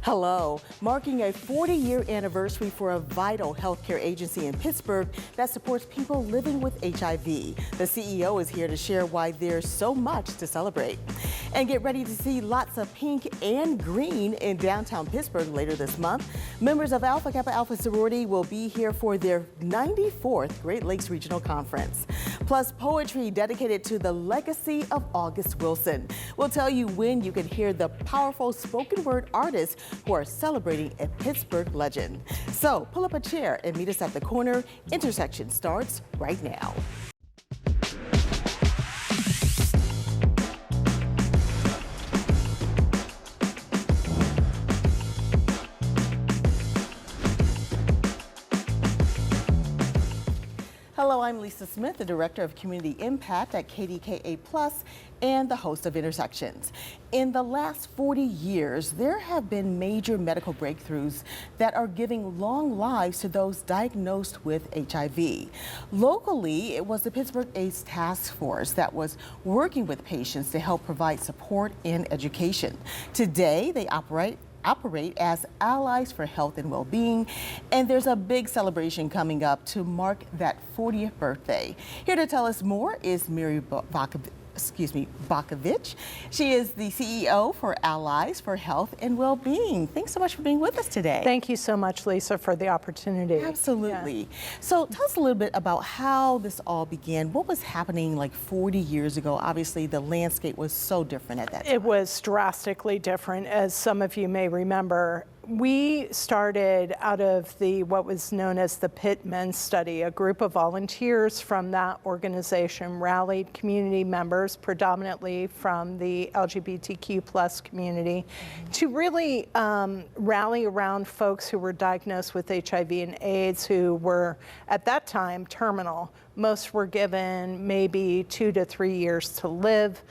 Hello. Marking a 40-year anniversary for a vital healthcare agency in Pittsburgh that supports people living with HIV. The CEO is here to share why there's so much to celebrate. And get ready to see lots of pink and green in downtown Pittsburgh later this month. Members of Alpha Kappa Alpha Sorority will be here for their 94th Great Lakes Regional Conference. Plus, poetry dedicated to the legacy of August Wilson. We'll tell you when you can hear the powerful spoken word artists who are celebrating a Pittsburgh legend. So pull up a chair and meet us at the corner. Intersection starts right now. Hello, I'm Lisa Smith, the Director of Community Impact at KDKA Plus and the host of Intersections. In the last 40 years, there have been major medical breakthroughs that are giving long lives to those diagnosed with HIV. Locally, it was the Pittsburgh AIDS Task Force that was working with patients to help provide support and education. Today, they operate as allies for health and well-being, and there's a big celebration coming up to mark that 40th birthday. Here to tell us more is Mary Bakovich. She is the CEO for Allies for Health and Well-being. Thanks so much for being with us today. Thank you so much, Lisa, for the opportunity. Absolutely. Yeah. So tell us a little bit about how this all began. What was happening like 40 years ago? Obviously, the landscape was so different at that time. It was drastically different, as some of you may remember. We started out of what was known as the Pitt Men's Study. A group of volunteers from that organization rallied community members, predominantly from the LGBTQ plus community, to really rally around folks who were diagnosed with HIV and AIDS who were, at that time, terminal. Most were given maybe 2 to 3 years to live.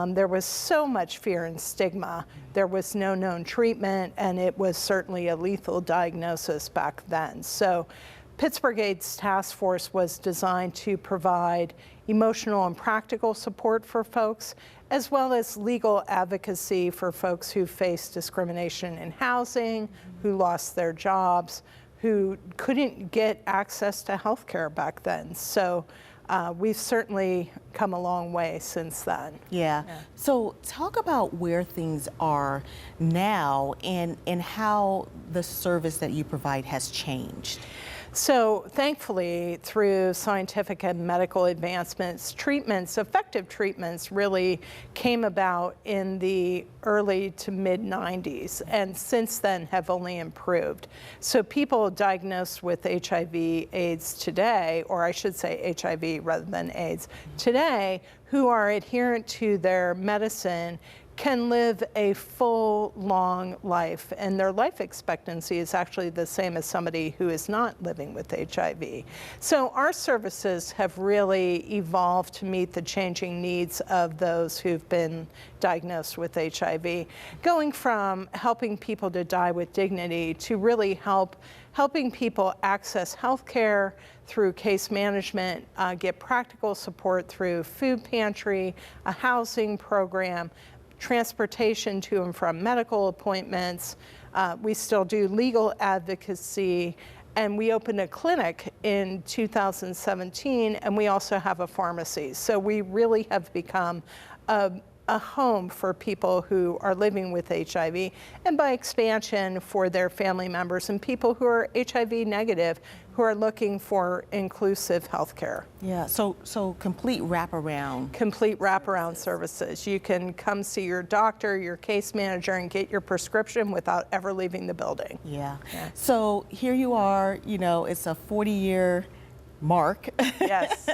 There was so much fear and stigma. There was no known treatment, and it was certainly a lethal diagnosis back then. So Pittsburgh AIDS Task Force was designed to provide emotional and practical support for folks, as well as legal advocacy for folks who faced discrimination in housing, who lost their jobs, who couldn't get access to health care back then. So we've certainly come a long way since then. Yeah. So talk about where things are now and how the service that you provide has changed. So thankfully, through scientific and medical advancements, effective treatments really came about in the early to mid 90s, and since then have only improved. So people diagnosed with HIV/AIDS today, or I should say HIV rather than AIDS, today, who are adherent to their medicine can live a full, long life, and their life expectancy is actually the same as somebody who is not living with HIV. So our services have really evolved to meet the changing needs of those who've been diagnosed with HIV, going from helping people to die with dignity to really helping people access health care through case management, get practical support through food pantry, a housing program, transportation to and from medical appointments. We still do legal advocacy, and we opened a clinic in 2017, and we also have a pharmacy. So we really have become a home for people who are living with HIV, and by expansion for their family members and people who are HIV negative who are looking for inclusive health care. Yeah, so complete wraparound. Complete wraparound services. You can come see your doctor, your case manager, and get your prescription without ever leaving the building. Yeah. So here you are, you know, it's a 40-year mark. Yes.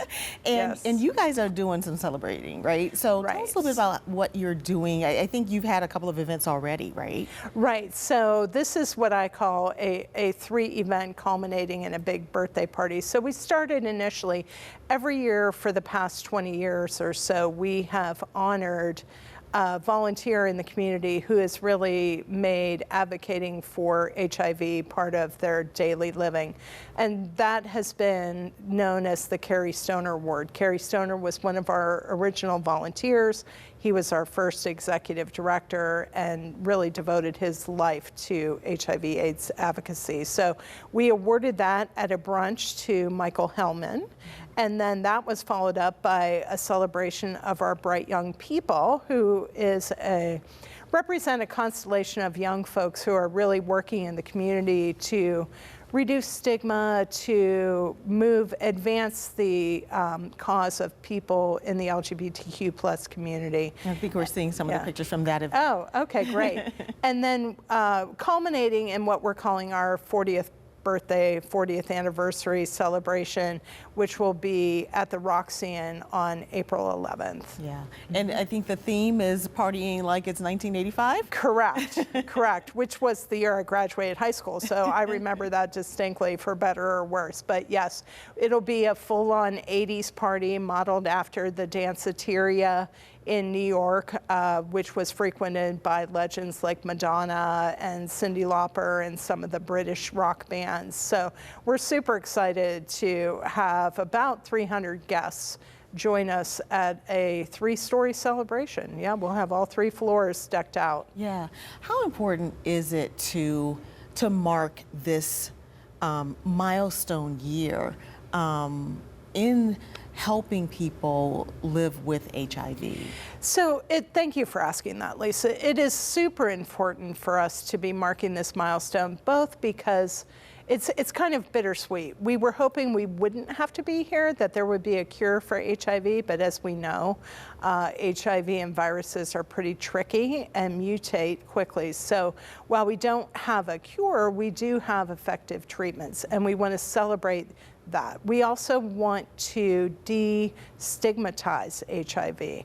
And you guys are doing some celebrating, right? So tell us a little bit about what you're doing. I think you've had a couple of events already, right? Right. So this is what I call a 3-event culminating in a big birthday party. So we started initially every year for the past 20 years or so. We have honored volunteer in the community who has really made advocating for HIV part of their daily living. And that has been known as the Carrie Stoner Award. Carrie Stoner was one of our original volunteers. He was our first executive director and really devoted his life to HIV/AIDS advocacy. So we awarded that at a brunch to Michael Hellman. And then that was followed up by a celebration of our Bright Young People, who represent a constellation of young folks who are really working in the community to reduce stigma, to advance the cause of people in the LGBTQ plus community. I think we're seeing some of the pictures from that event. Oh, okay, great. And then culminating in what we're calling our 40th birthday, 40th anniversary celebration, which will be at the Roxanne on April 11th. Yeah, and I think the theme is partying like it's 1985? Correct, correct, which was the year I graduated high school, so I remember that distinctly, for better or worse. But yes, it'll be a full-on 80s party modeled after the Danceteria in New York, which was frequented by legends like Madonna and Cyndi Lauper and some of the British rock bands. So we're super excited to have about 300 guests join us at a 3-story celebration. Yeah, we'll have all 3 floors decked out. Yeah. How important is it to mark this milestone year in helping people live with HIV? So thank you for asking that, Lisa. It is super important for us to be marking this milestone, both because it's kind of bittersweet. We were hoping we wouldn't have to be here, that there would be a cure for HIV, but as we know, HIV and viruses are pretty tricky and mutate quickly. So while we don't have a cure, we do have effective treatments, and we want to celebrate that. We also want to destigmatize HIV,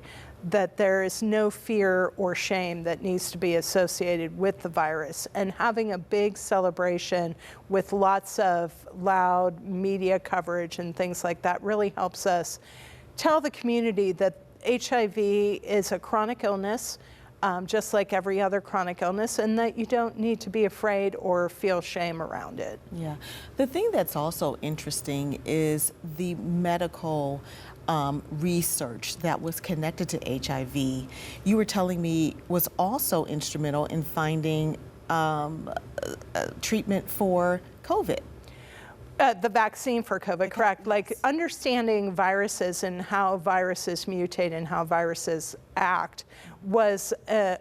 that there is no fear or shame that needs to be associated with the virus. And having a big celebration with lots of loud media coverage and things like that really helps us tell the community that HIV is a chronic illness, just like every other chronic illness, and that you don't need to be afraid or feel shame around it. Yeah. The thing that's also interesting is the medical research that was connected to HIV. You were telling me was also instrumental in finding treatment for COVID. The vaccine for COVID, correct. Like understanding viruses and how viruses mutate and how viruses act was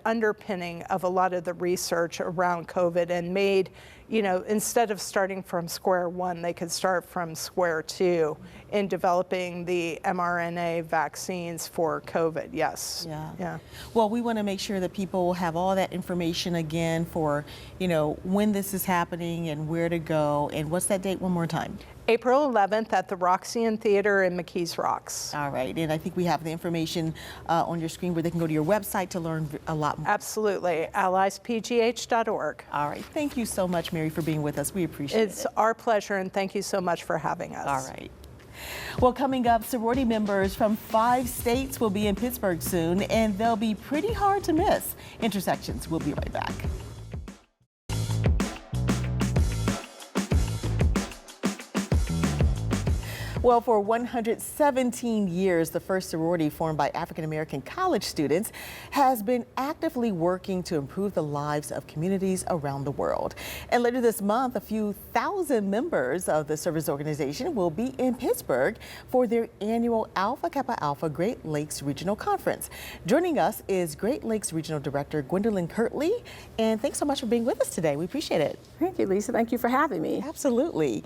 underpinning of a lot of the research around COVID, and made, instead of starting from square one, they could start from square two in developing the mRNA vaccines for COVID, yes. Yeah. Well, we want to make sure that people have all that information again for, when this is happening and where to go. And what's that date one more time? April 11th at the Roxanne Theater in McKees Rocks. All right, and I think we have the information on your screen where they can go to your website to learn a lot more. Absolutely, alliespgh.org. All right, thank you so much, Mary, for being with us. We appreciate it. It's our pleasure, and thank you so much for having us. All right. Well, coming up, sorority members from 5 states will be in Pittsburgh soon, and they'll be pretty hard to miss. Intersections, we'll be right back. Well, for 117 years, the first sorority formed by African-American college students has been actively working to improve the lives of communities around the world. And later this month, a few thousand members of the service organization will be in Pittsburgh for their annual Alpha Kappa Alpha Great Lakes Regional Conference. Joining us is Great Lakes Regional Director Gwendolyn Kirtley, and thanks so much for being with us today. We appreciate it. Thank you, Lisa. Thank you for having me. Absolutely.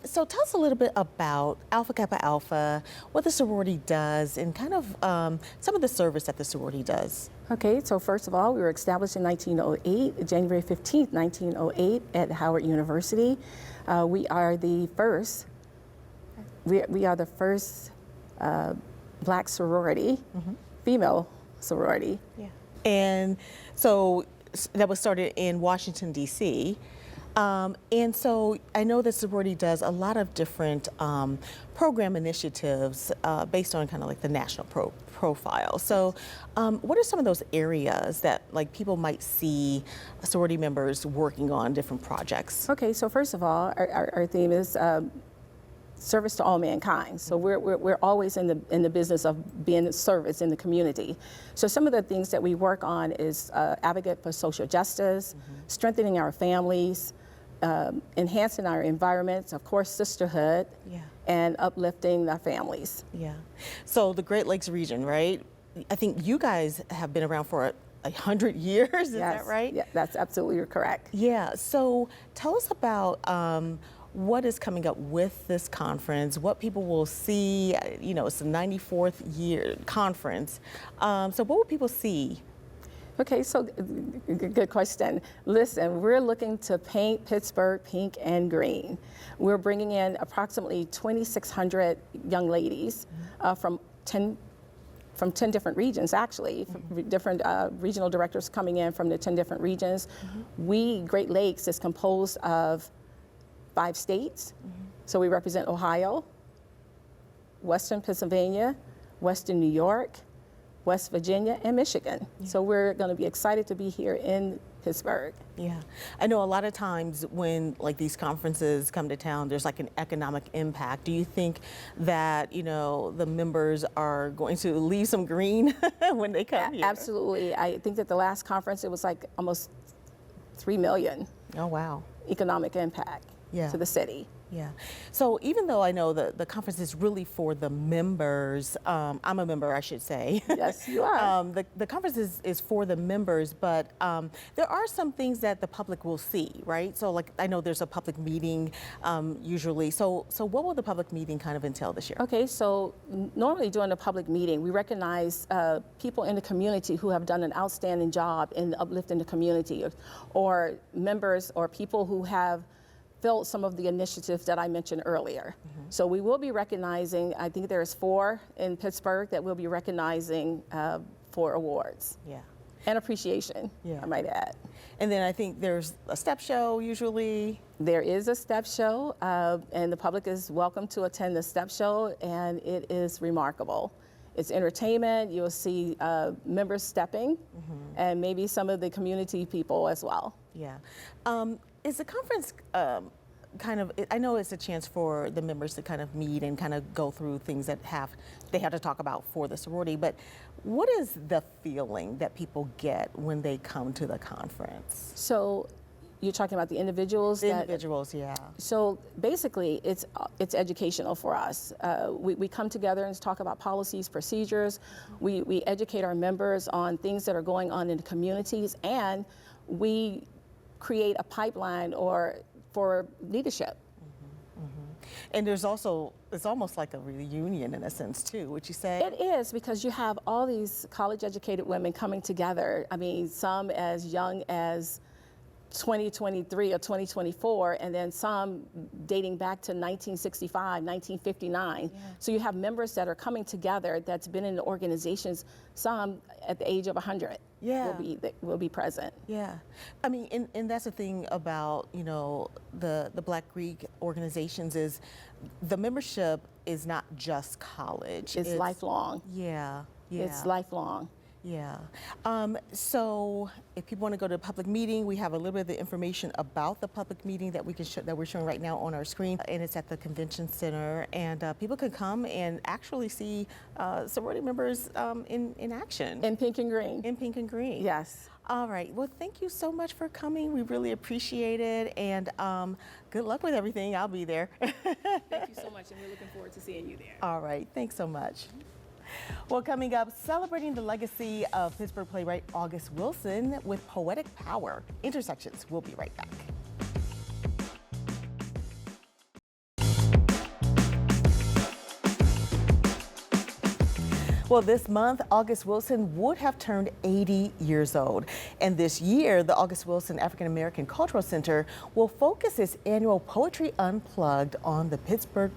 So tell us a little bit about Alpha Kappa Alpha, what the sorority does, and kind of some of the service that the sorority does. Okay, so first of all, we were established in 1908, January 15th, 1908 at Howard University. We are the first, Black sorority, female sorority. Yeah. And so that was started in Washington, D.C. And so I know that sorority does a lot of different program initiatives based on kind of like the national profile. So what are some of those areas that like people might see sorority members working on different projects? Okay, so first of all, our theme is service to all mankind. So we're always in the business of being a service in the community. So some of the things that we work on is advocate for social justice, strengthening our families, enhancing our environments, of course, sisterhood, and uplifting our families. Yeah. So the Great Lakes region, right? I think you guys have been around for 100 years, is that right? Yeah, that's absolutely correct. Yeah, so tell us about what is coming up with this conference, what people will see. You know, it's the 94th year conference. So what will people see? Okay, so good question. Listen, we're looking to paint Pittsburgh pink and green. We're bringing in approximately 2,600 young ladies from 10 different regions, actually, different regional directors coming in from the 10 different regions. Great Lakes is composed of 5 states. So we represent Ohio, Western Pennsylvania, Western New York, West Virginia, and Michigan. So we're going to be excited to be here in Pittsburgh. Yeah, I know a lot of times when like these conferences come to town, there's like an economic impact. Do you think that, you know, the members are going to leave some green when they come here? Absolutely. I think that the last conference, it was like almost 3 million. Oh, wow. Economic impact to the city. Yeah. So even though I know the conference is really for the members, I'm a member, I should say. Yes, you are. The conference is for the members, but there are some things that the public will see, right? So like I know there's a public meeting usually. So what will the public meeting kind of entail this year? Okay, so normally during the public meeting, we recognize people in the community who have done an outstanding job in uplifting the community, or members or people who have filled some of the initiatives that I mentioned earlier. So we will be recognizing, I think there's 4 in Pittsburgh that we'll be recognizing for awards. Yeah. And appreciation, I might add. And then I think there's a step show usually. There is a step show, and the public is welcome to attend the step show, and it is remarkable. It's entertainment, you'll see members stepping, and maybe some of the community people as well. Yeah. Is the conference kind of, I know it's a chance for the members to kind of meet and kind of go through things that they have to talk about for the sorority, but what is the feeling that people get when they come to the conference? So you're talking about the individuals? The individuals, yeah. So basically, it's educational for us. We come together and talk about policies, procedures. We educate our members on things that are going on in the communities, and we create a pipeline for leadership. And there's also, it's almost like a reunion in a sense too, would you say? It is, because you have all these college-educated women coming together. I mean, some as young as 2023 or 2024, and then some dating back to 1965, 1959. So you have members that are coming together that's been in the organizations, some at the age of 100 will be present. Yeah. I mean, and that's the thing about, you know, the Black Greek organizations is the membership is not just college. It's lifelong. Yeah. It's lifelong. Yeah. So if people want to go to a public meeting, we have a little bit of the information about the public meeting that we can that we're showing right now on our screen, and it's at the convention center, and people can come and actually see sorority members in action. In pink and green. In pink and green. Yes. All right. Well, thank you so much for coming. We really appreciate it, and good luck with everything. I'll be there. Thank you so much, and we're looking forward to seeing you there. All right. Thanks so much. Well, coming up, celebrating the legacy of Pittsburgh playwright August Wilson with Poetic Power. Intersections. We'll be right back. Well, this month, August Wilson would have turned 80 years old. And this year, the August Wilson African American Cultural Center will focus its annual Poetry Unplugged on the Pittsburgh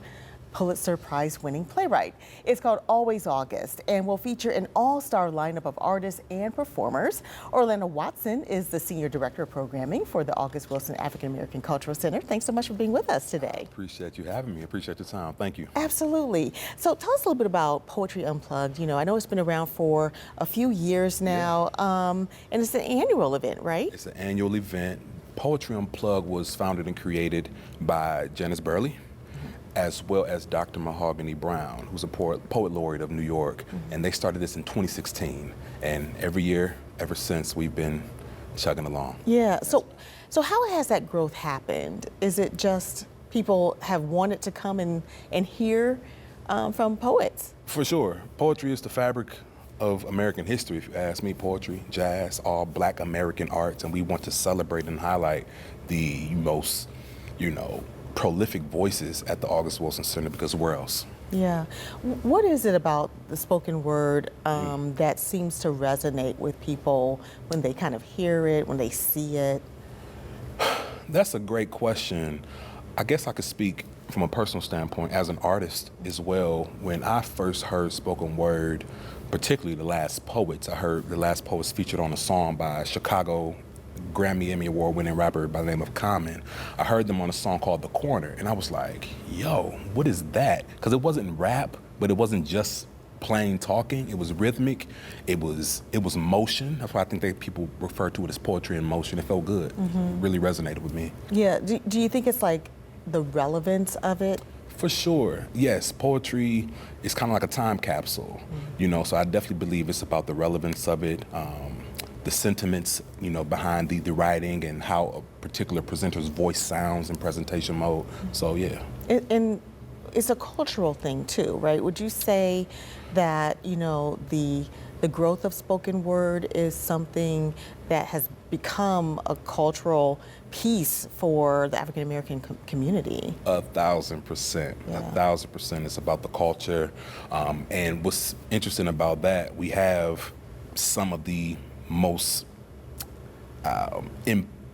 Pulitzer Prize-winning playwright. It's called Always August and will feature an all-star lineup of artists and performers. Orlando Watson is the Senior Director of Programming for the August Wilson African American Cultural Center. Thanks so much for being with us today. Appreciate you having me. Appreciate the time. Thank you. Absolutely. So tell us a little bit about Poetry Unplugged. You know, I know it's been around for a few years now, and it's an annual event, right? It's an annual event. Poetry Unplugged was founded and created by Janice Burley. as well as Dr. Mahogany Brown, who's a poet laureate of New York. And they started this in 2016. And every year, ever since, we've been chugging along. Yeah. So how has that growth happened? Is it just people have wanted to come and hear from poets? For sure. Poetry is the fabric of American history, if you ask me. Poetry, jazz, all Black American arts, and we want to celebrate and highlight the most, prolific voices at the August Wilson Center, because where else? Yeah. What is it about the spoken word that seems to resonate with people when they kind of hear it, when they see it? That's a great question. I guess I could speak from a personal standpoint as an artist as well. When I first heard spoken word, particularly The Last Poets, I heard The Last Poets featured on a song by Chicago Grammy Emmy Award winning rapper by the name of Common. I heard them on a song called The Corner, and I was like, yo, what is that? Because it wasn't rap, but it wasn't just plain talking. It was rhythmic. It was motion. That's why I think people refer to it as poetry in motion. It felt good. It really resonated with me. Yeah. Do you think it's like the relevance of it? For sure. Yes, poetry is kind of like a time capsule, so I definitely believe it's about the relevance of it, the sentiments, behind the writing and how a particular presenter's voice sounds in presentation mode. So, yeah. And it's a cultural thing too, right? Would you say that, the growth of spoken word is something that has become a cultural piece for the African American community? 1,000%. Yeah. 1,000%. It's about the culture. And what's interesting about that, we have some of the most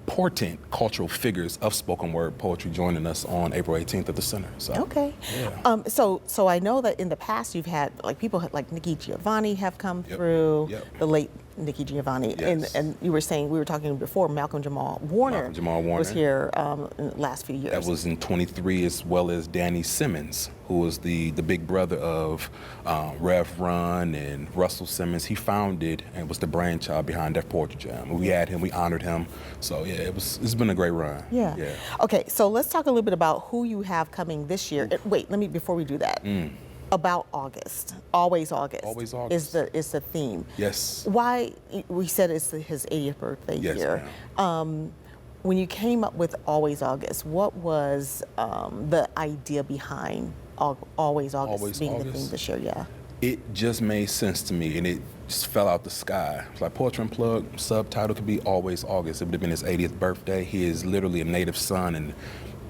important cultural figures of spoken word poetry joining us on April 18th at the center. So, Okay. Yeah. So I know that in the past you've had people like Nikki Giovanni have come through, the late Nikki Giovanni, Yes. and we were talking before Malcolm Jamal Warner, was here in the last few years. That was in 23, as well as Danny Simmons, who was the big brother of Rev Run and Russell Simmons. He founded and was the brainchild behind Def Poetry Jam. We had him, we honored him. So yeah, it's been a great run. Yeah. Okay, so let's talk a little bit about who you have coming this year. Wait, before we do that. About August, Always August. Always August. Is the theme. Yes. Why, we said it's his 80th birthday year. Ma'am. When you came up with Always August, what was the idea behind Always August being the theme this year? Yeah. It just made sense to me, and it just fell out the sky. It's like Poetry Unplugged, subtitle could be Always August. It would have been his 80th birthday. He is literally a native son and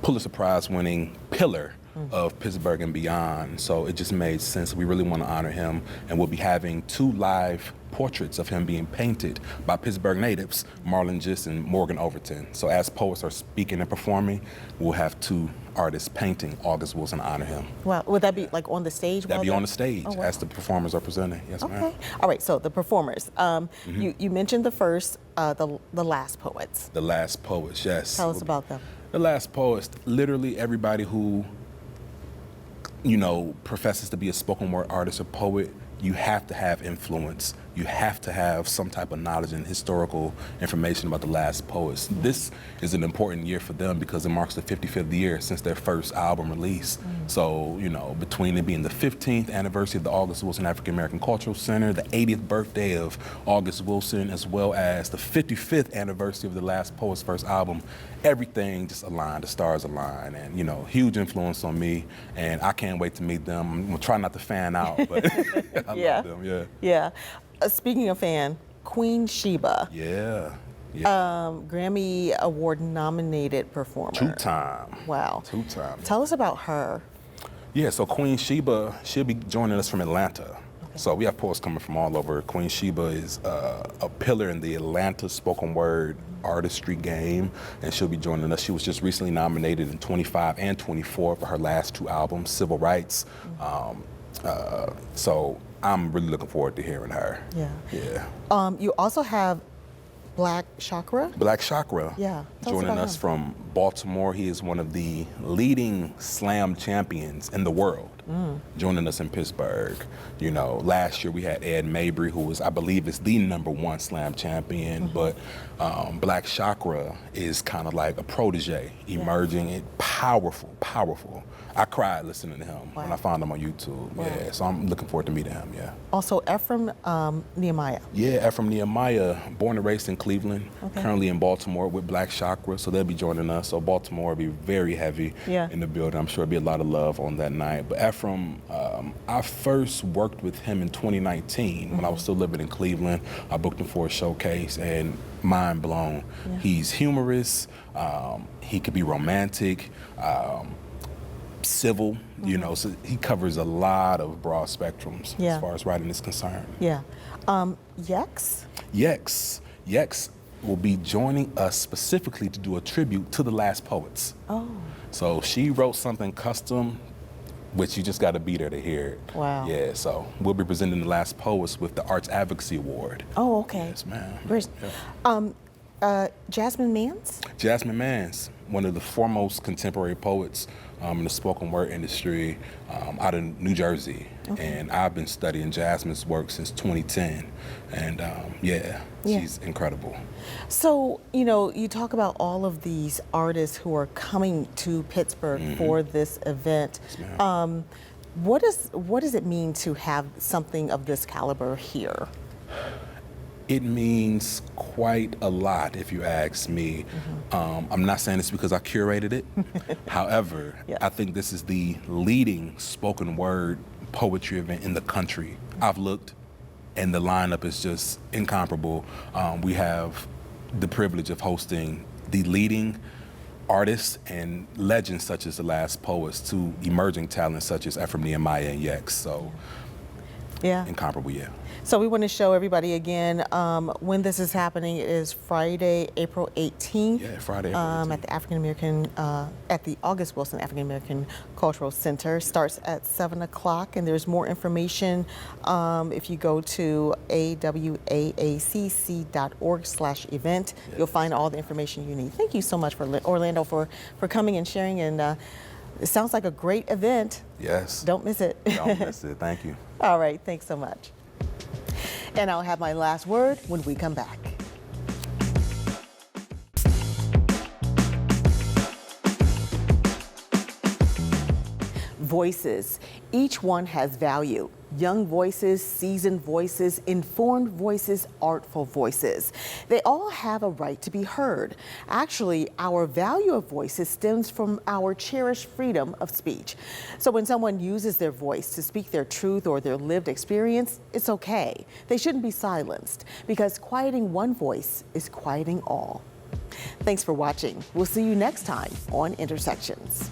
Pulitzer Prize winning pillar of Pittsburgh and beyond. So it just made sense. We really want to honor him, and we'll be having 2 live portraits of him being painted by Pittsburgh natives, Marlon Gist and Morgan Overton. So as poets are speaking and performing, we'll have 2 artists painting August Wilson to honor him. Well, would that be like on the stage? That'd be on the stage as the performers are presenting. Yes, Okay. ma'am. All right, so the performers. You mentioned the first, the Last Poets. The Last Poets, yes. Tell us about them. The Last Poets, literally everybody who, professes to be a spoken word artist or poet, you have to have influence. You have to have some type of knowledge and historical information about the Last Poets. This is an important year for them because it marks the 55th year since their first album release. So, between it being the 15th anniversary of the August Wilson African American Cultural Center, the 80th birthday of August Wilson, as well as the 55th anniversary of the Last Poets' first album, everything just aligned, the stars aligned, and, huge influence on me, and I can't wait to meet them. I'm gonna try not to fan out, but I love them, Yeah. Speaking of fan, Queen Sheba. Yeah. Grammy Award nominated performer. 2-time. Wow. 2-time. Tell us about her. Yeah, so Queen Sheba, she'll be joining us from Atlanta. So we have poets coming from all over. Queen Sheba is a pillar in the Atlanta spoken word artistry game, and she'll be joining us. She was just recently nominated in 25 and 24 for her last 2 albums, Civil Rights. So I'm really looking forward to hearing her. You also have Black Chakra. Black Chakra. Yeah. Tell us Joining about us him. from Baltimore. He is one of the leading slam champions in the world, joining us in Pittsburgh. You know, last year we had Ed Mabry, who was, I believe, is the #1 slam champion. But Black Chakra is kind of like a protege, emerging. Powerful, powerful. I cried listening to him when I found him on YouTube. Yeah, so I'm looking forward to meeting him. Yeah. Also, Ephraim Nehemiah. Yeah, Ephraim Nehemiah, born and raised in Cleveland, currently in Baltimore with Black Chakra, so they'll be joining us. So Baltimore will be very heavy in the building. I'm sure there'll be a lot of love on that night. But Ephraim, I first worked with him in 2019 when I was still living in Cleveland. I booked him for a showcase, and mind blown. He's humorous, he could be romantic, civil, you know, so he covers a lot of broad spectrums as far as writing is concerned. Yeah. Yex? Yex will be joining us specifically to do a tribute to the last poets. Oh. So she wrote something custom, which you just got to be there to hear it. Wow. Yeah, so we'll be presenting the last poets with the Arts Advocacy Award. Oh, okay. Yes, ma'am. Great. Jasmine Mans? Jasmine Mans, one of the foremost contemporary poets in the spoken word industry out of New Jersey. And I've been studying Jasmine's work since 2010. And she's incredible. So, you know, you talk about all of these artists who are coming to Pittsburgh for this event. Yes, what does it mean to have something of this caliber here? It means quite a lot, if you ask me. I'm not saying this because I curated it. However, I think this is the leading spoken word poetry event in the country. I've looked, and the lineup is just incomparable. We have the privilege of hosting the leading artists and legends such as the last poets to emerging talents such as Ephraim Nehemiah and Yex. So, incomparable, So we want to show everybody again when this is happening. It is Friday, April 18th. Yeah, Friday, April 18th. At the African American, at the August Wilson African American Cultural Center. Starts at 7 o'clock, and there's more information if you go to awaacc.org/event. You'll find all the information you need. Thank you so much, Orlando, for coming and sharing. And it sounds like a great event. Yes. Don't miss it. Don't miss it. Thank you. All right. Thanks so much. And I'll have my last word when we come back. Voices. Each one has value. Young voices, seasoned voices, informed voices, artful voices. They all have a right to be heard. Actually, our value of voices stems from our cherished freedom of speech. So when someone uses their voice to speak their truth or their lived experience, it's okay. They shouldn't be silenced, because quieting one voice is quieting all. Thanks for watching. We'll see you next time on Intersections.